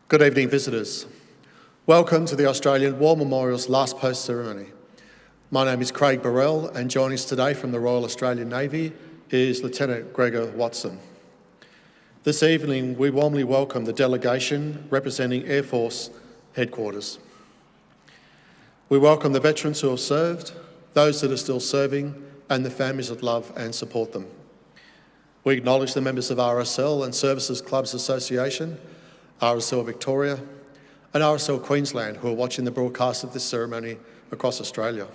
Good evening, visitors. Welcome to the Australian War Memorial's last post ceremony. My name is Craig Burrell, and joining us today from the Royal Australian Navy is Lieutenant Gregor Watson. This evening, we warmly welcome the delegation representing Air Force Headquarters. We welcome the veterans who have served, those that are still serving, and the families that love and support them. We acknowledge the members of RSL and Services Clubs Association, RSL Victoria, and RSL Queensland who are watching the broadcast of this ceremony across Australia.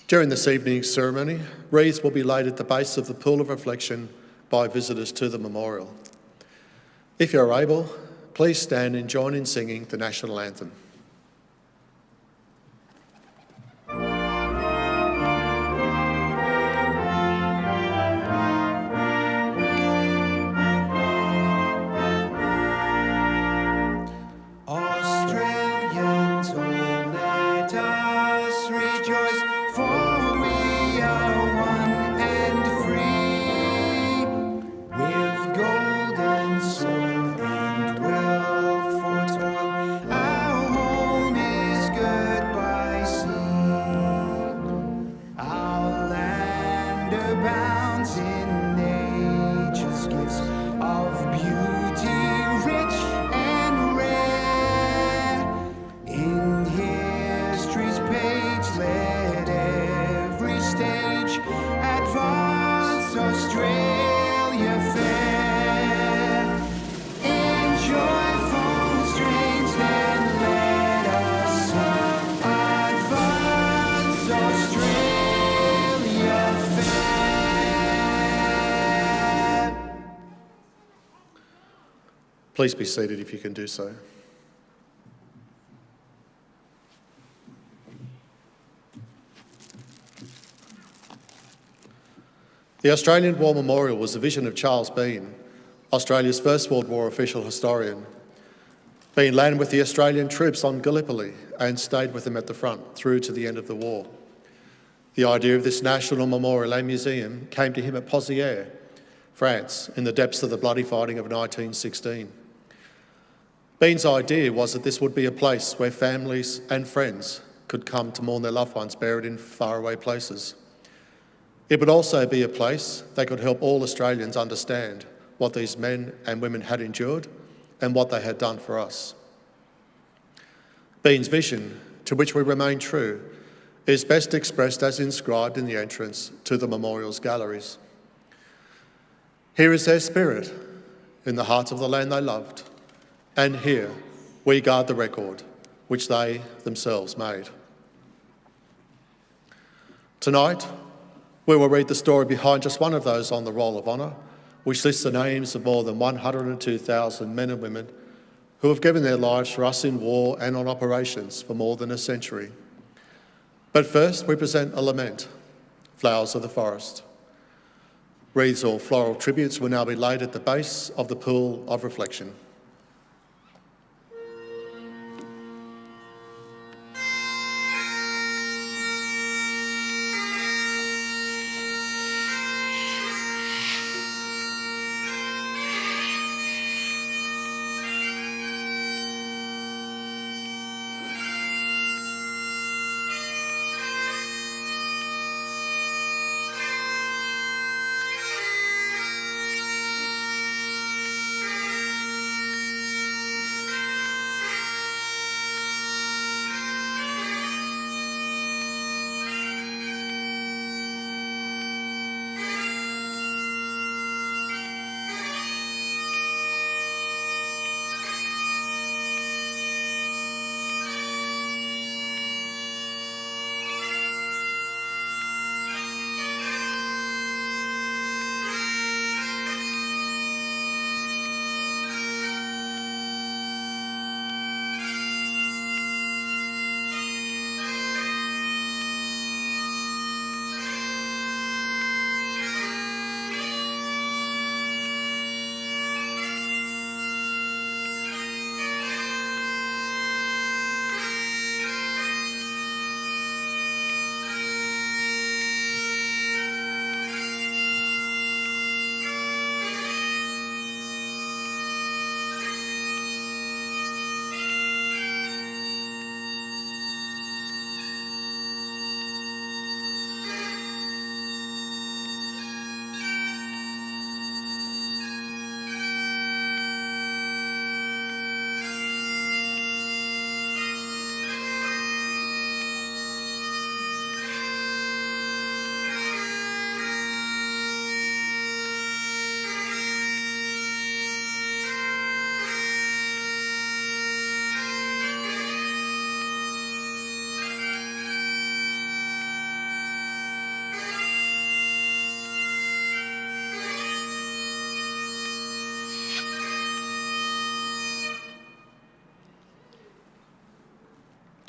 During this evening's ceremony, wreaths will be laid at the base of the pool of reflection by visitors to the memorial. If you're able, please stand and join in singing the national anthem. Please be seated if you can do so. The Australian War Memorial was the vision of Charles Bean, Australia's First World War official historian. Bean landed with the Australian troops on Gallipoli and stayed with them at the front through to the end of the war. The idea of this national memorial and museum came to him at Pozières, France, in the depths of the bloody fighting of 1916. Bean's idea was that this would be a place where families and friends could come to mourn their loved ones buried in faraway places. It would also be a place that could help all Australians understand what these men and women had endured and what they had done for us. Bean's vision, to which we remain true, is best expressed as inscribed in the entrance to the memorial's galleries. Here is their spirit, in the hearts of the land they loved, and here we guard the record which they themselves made. Tonight, we will read the story behind just one of those on the Roll of Honour, which lists the names of more than 102,000 men and women who have given their lives for us in war and on operations for more than a century. But first, we present a lament, Flowers of the Forest. Wreaths or floral tributes will now be laid at the base of the pool of reflection.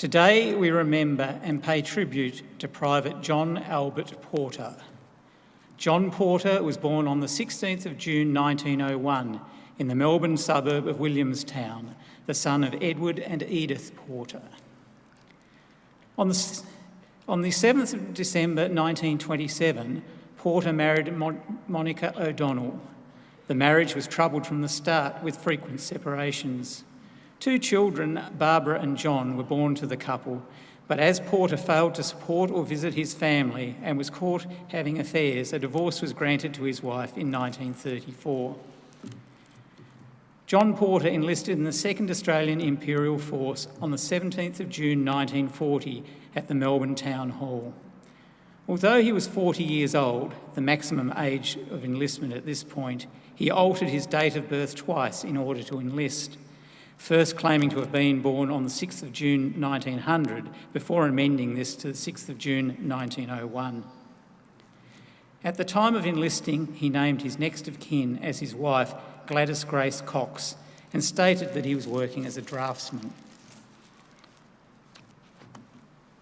Today we remember and pay tribute to Private John Albert Porter. John Porter was born on the 16th of June 1901 in the Melbourne suburb of Williamstown, the son of Edward and Edith Porter. On the 7th of December 1927, Porter married Monica O'Donnell. The marriage was troubled from the start with frequent separations. 2 children, Barbara and John, were born to the couple, but as Porter failed to support or visit his family and was caught having affairs, a divorce was granted to his wife in 1934. John Porter enlisted in the 2nd Australian Imperial Force on the 17th of June 1940 at the Melbourne Town Hall. Although he was 40 years old, the maximum age of enlistment at this point, he altered his date of birth twice in order to enlist, first claiming to have been born on the 6th of June 1900 before amending this to the 6th of June 1901. At the time of enlisting, he named his next of kin as his wife, Gladys Grace Cox, and stated that he was working as a draftsman.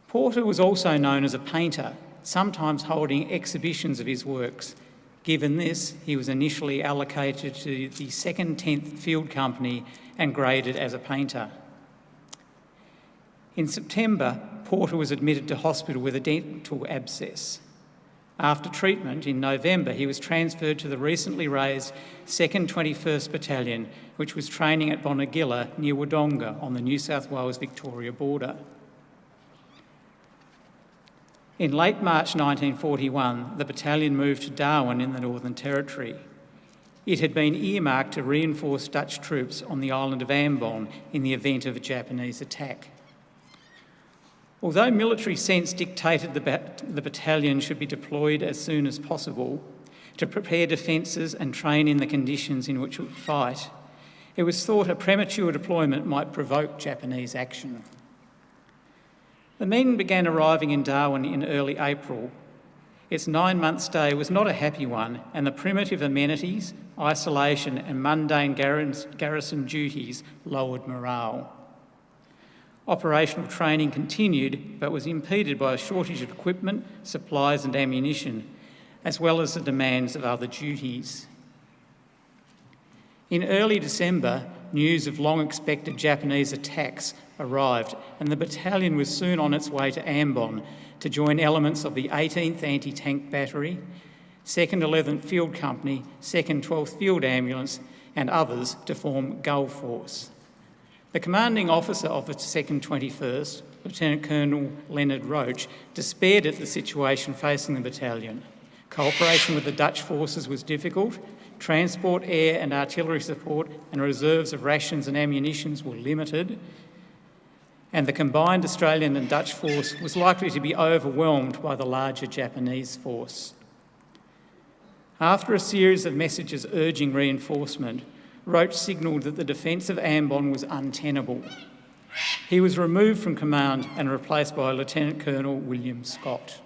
Porter was also known as a painter, sometimes holding exhibitions of his works. Given this, he was initially allocated to the 2nd 10th Field Company and graded as a painter. In September, Porter was admitted to hospital with a dental abscess. After treatment in November, he was transferred to the recently raised 2nd 21st Battalion, which was training at Bonegilla near Wodonga on the New South Wales-Victoria border. In late March 1941, the battalion moved to Darwin in the Northern Territory. It had been earmarked to reinforce Dutch troops on the island of Ambon in the event of a Japanese attack. Although military sense dictated the battalion should be deployed as soon as possible to prepare defences and train in the conditions in which it would fight, it was thought a premature deployment might provoke Japanese action. The men began arriving in Darwin in early April. Its 9-month stay was not a happy one, and the primitive amenities, isolation and mundane garrison duties lowered morale. Operational training continued, but was impeded by a shortage of equipment, supplies and ammunition, as well as the demands of other duties. In early December, news of long-expected Japanese attacks arrived, and the battalion was soon on its way to Ambon to join elements of the 18th Anti-Tank Battery, 2nd 11th Field Company, 2nd 12th Field Ambulance and others to form Gull Force. The commanding officer of the 2nd 21st, Lieutenant Colonel Leonard Roach, despaired at the situation facing the battalion. Cooperation with the Dutch forces was difficult, transport, air and artillery support and reserves of rations and ammunition were limited, and the combined Australian and Dutch force was likely to be overwhelmed by the larger Japanese force. After a series of messages urging reinforcement, Roach signalled that the defence of Ambon was untenable. He was removed from command and replaced by Lieutenant Colonel William Scott.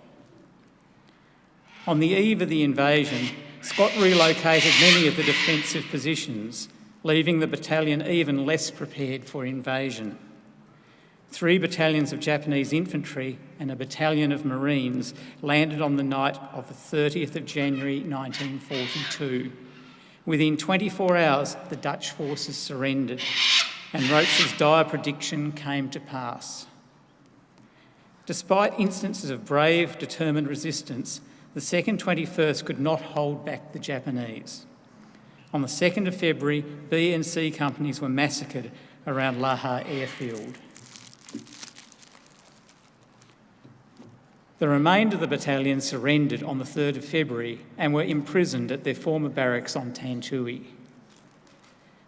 On the eve of the invasion, Scott relocated many of the defensive positions, leaving the battalion even less prepared for invasion. 3 battalions of Japanese infantry and a battalion of Marines landed on the night of the 30th of January 1942. Within 24 hours, the Dutch forces surrendered and Roach's dire prediction came to pass. Despite instances of brave, determined resistance, the 2nd 21st could not hold back the Japanese. On the 2nd of February, B and C companies were massacred around Laha airfield. The remainder of the battalion surrendered on the 3rd of February and were imprisoned at their former barracks on Tantui.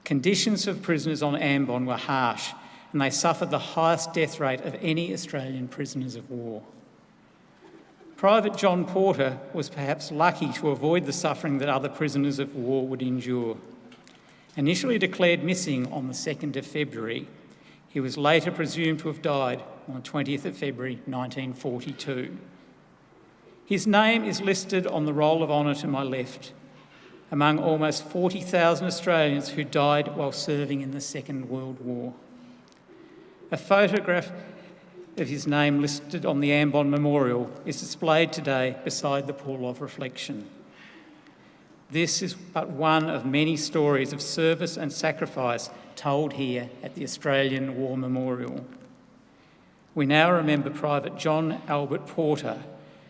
Conditions for prisoners on Ambon were harsh and they suffered the highest death rate of any Australian prisoners of war. Private John Porter was perhaps lucky to avoid the suffering that other prisoners of war would endure. Initially declared missing on the 2nd of February, he was later presumed to have died on the 20th of February 1942. His name is listed on the roll of honour to my left, among almost 40,000 Australians who died while serving in the Second World War. A photograph of his name listed on the Ambon Memorial is displayed today beside the pool of reflection. This is but one of many stories of service and sacrifice told here at the Australian War Memorial. We now remember Private John Albert Porter,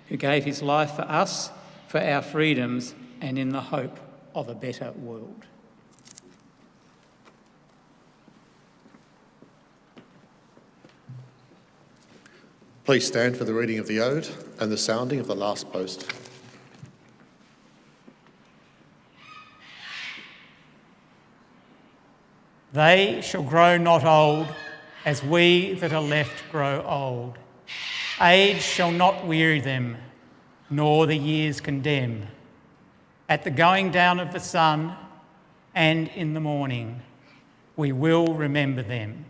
who gave his life for us, for our freedoms, and in the hope of a better world. Please stand for the reading of the Ode and the sounding of the last post. They shall grow not old, as we that are left grow old. Age shall not weary them, nor the years condemn. At the going down of the sun and in the morning, we will remember them.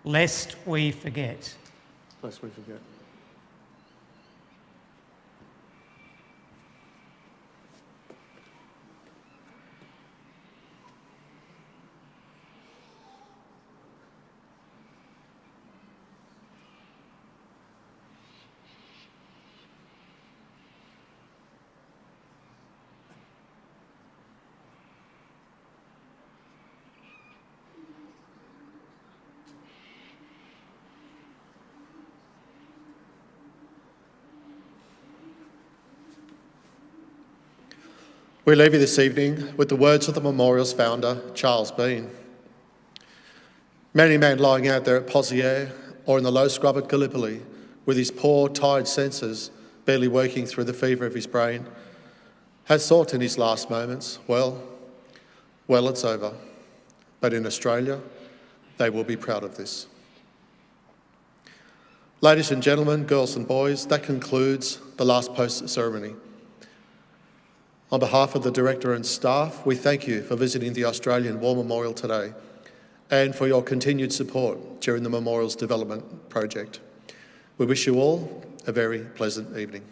Lest we forget. Lest we forget. We leave you this evening with the words of the memorial's founder, Charles Bean. Many man lying out there at Pozières or in the low scrub at Gallipoli with his poor, tired senses barely working through the fever of his brain, has thought in his last moments, well, it's over. But in Australia, they will be proud of this. Ladies and gentlemen, girls and boys, that concludes the last post ceremony. On behalf of the Director and staff, we thank you for visiting the Australian War Memorial today and for your continued support during the Memorial's development project. We wish you all a very pleasant evening.